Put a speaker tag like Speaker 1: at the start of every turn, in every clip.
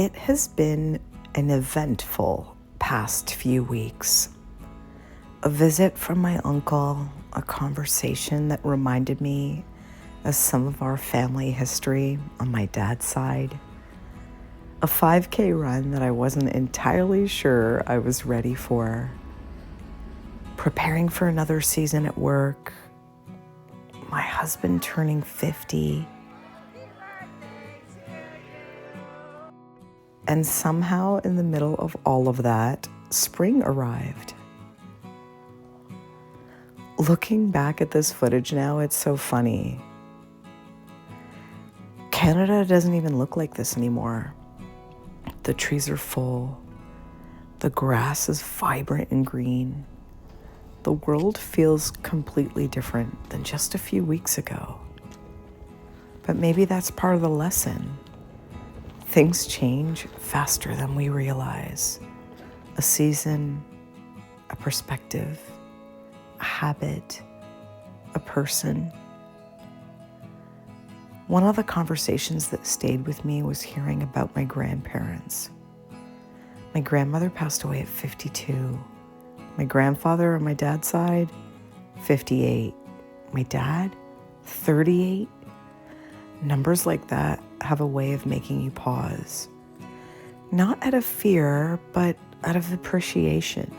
Speaker 1: It has been an eventful past few weeks. A visit from my uncle, a conversation that reminded me of some of our family history on my dad's side, a 5K run that I wasn't entirely sure I was ready for, preparing for another season at work, my husband turning 50, and somehow in the middle of all of that, spring arrived. Looking back at this footage now, it's so funny. Canada doesn't even look like this anymore. The trees are full. The grass is vibrant and green. The world feels completely different than just a few weeks ago. But maybe that's part of the lesson. Things change faster than we realize. A season, a perspective, a habit, a person. One of the conversations that stayed with me was hearing about my grandparents. My grandmother passed away at 52. My grandfather on my dad's side, 58. My dad, 38. Numbers like that have a way of making you pause. Not out of fear, but out of appreciation.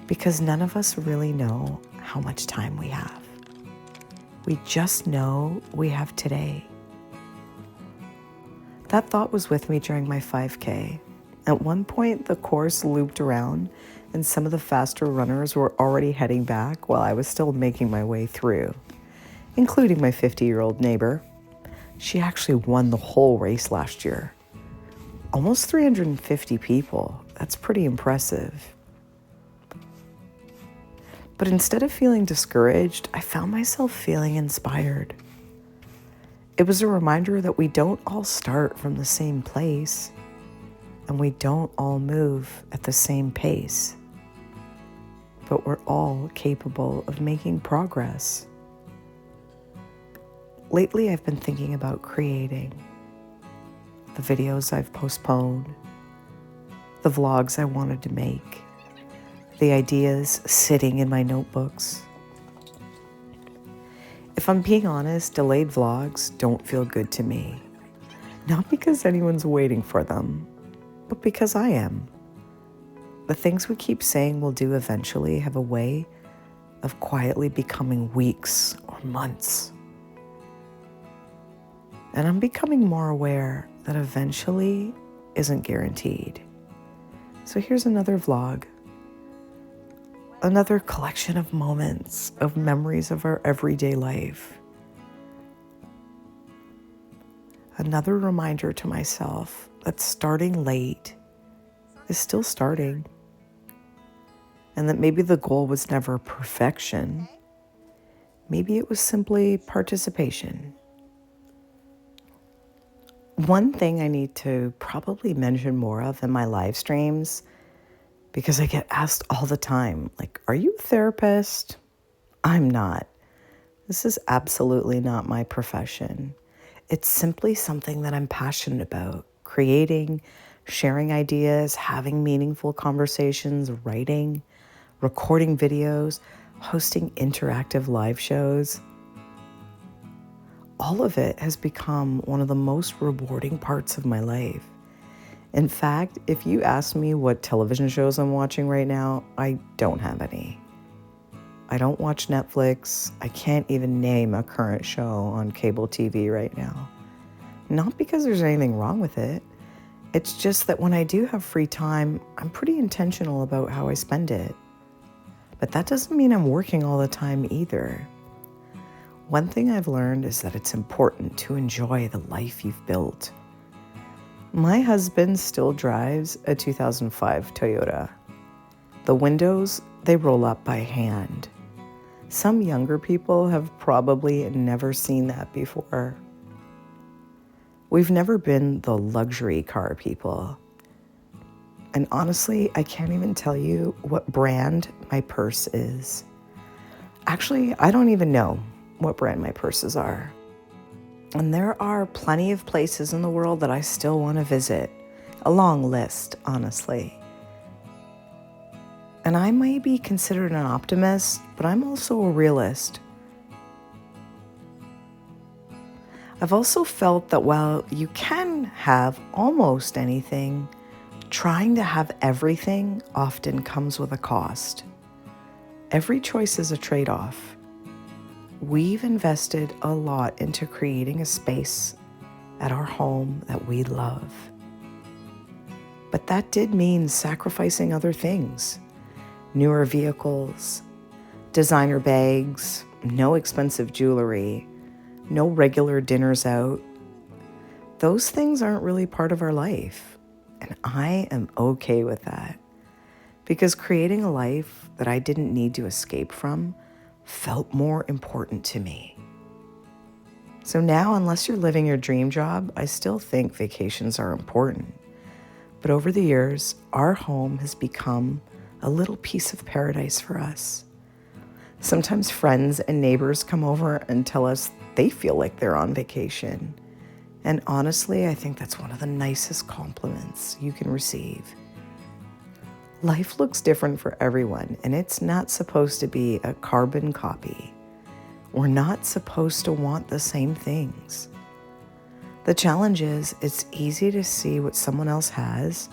Speaker 1: Because none of us really know how much time we have. We just know we have today. That thought was with me during my 5K. At one point, the course looped around and some of the faster runners were already heading back while I was still making my way through, including my 50-year-old neighbor. She actually won the whole race last year. Almost 350 people. That's pretty impressive. But instead of feeling discouraged, I found myself feeling inspired. It was a reminder that we don't all start from the same place, and we don't all move at the same pace, but we're all capable of making progress. Lately, I've been thinking about creating the videos I've postponed, the vlogs I wanted to make, the ideas sitting in my notebooks. If I'm being honest, delayed vlogs don't feel good to me. Not because anyone's waiting for them, but because I am. The things we keep saying we'll do eventually have a way of quietly becoming weeks or months. And I'm becoming more aware that eventually isn't guaranteed. So here's another vlog. Another collection of moments, of memories of our everyday life. Another reminder to myself that starting late is still starting. And that maybe the goal was never perfection. Maybe it was simply participation. One thing I need to probably mention more of in my live streams, because I get asked all the time, like, are you a therapist? I'm not. This is absolutely not my profession. It's simply something that I'm passionate about, creating, sharing ideas, having meaningful conversations, writing, recording videos, hosting interactive live shows. All of it has become one of the most rewarding parts of my life. In fact, if you ask me what television shows I'm watching right now, I don't have any. I don't watch Netflix. I can't even name a current show on cable TV right now. Not because there's anything wrong with it. It's just that when I do have free time, I'm pretty intentional about how I spend it. But that doesn't mean I'm working all the time either. One thing I've learned is that it's important to enjoy the life you've built. My husband still drives a 2005 Toyota. The windows, they roll up by hand. Some younger people have probably never seen that before. We've never been the luxury car people. And honestly, I can't even tell you what brand my purse is. Actually, I don't even know what brand my purses are. And there are plenty of places in the world that I still want to visit. A long list, honestly. And I may be considered an optimist, but I'm also a realist. I've also felt that while you can have almost anything, trying to have everything often comes with a cost. Every choice is a trade-off. We've invested a lot into creating a space at our home that we love. But that did mean sacrificing other things. Newer vehicles, designer bags, no expensive jewelry, no regular dinners out. Those things aren't really part of our life, and I am okay with that, because creating a life that I didn't need to escape from felt more important to me. So now, unless you're living your dream job, I still think vacations are important. But over the years, our home has become a little piece of paradise for us. Sometimes friends and neighbors come over and tell us they feel like they're on vacation. And honestly, I think that's one of the nicest compliments you can receive. Life looks different for everyone, and it's not supposed to be a carbon copy. We're not supposed to want the same things. The challenge is, it's easy to see what someone else has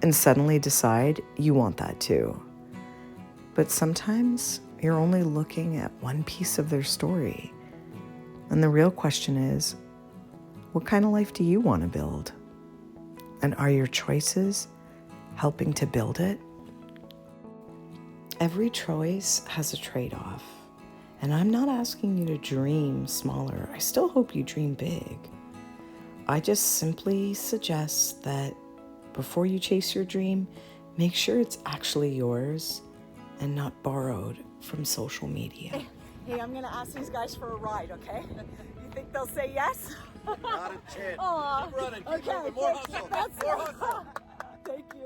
Speaker 1: and suddenly decide you want that too. But sometimes you're only looking at one piece of their story. And the real question is, what kind of life do you want to build? And are your choices helping to build it? Every choice has a trade-off. And I'm not asking you to dream smaller. I still hope you dream big. I just simply suggest that before you chase your dream, make sure it's actually yours and not borrowed from social media.
Speaker 2: Hey, I'm gonna ask these guys for a ride, okay? You think they'll say yes?
Speaker 3: Not a chance.
Speaker 2: Aw,
Speaker 3: Keep running. Keep
Speaker 2: okay,
Speaker 3: moving. More
Speaker 2: thank you.
Speaker 3: hustle.
Speaker 2: That's
Speaker 3: More hustle.
Speaker 2: Thank you.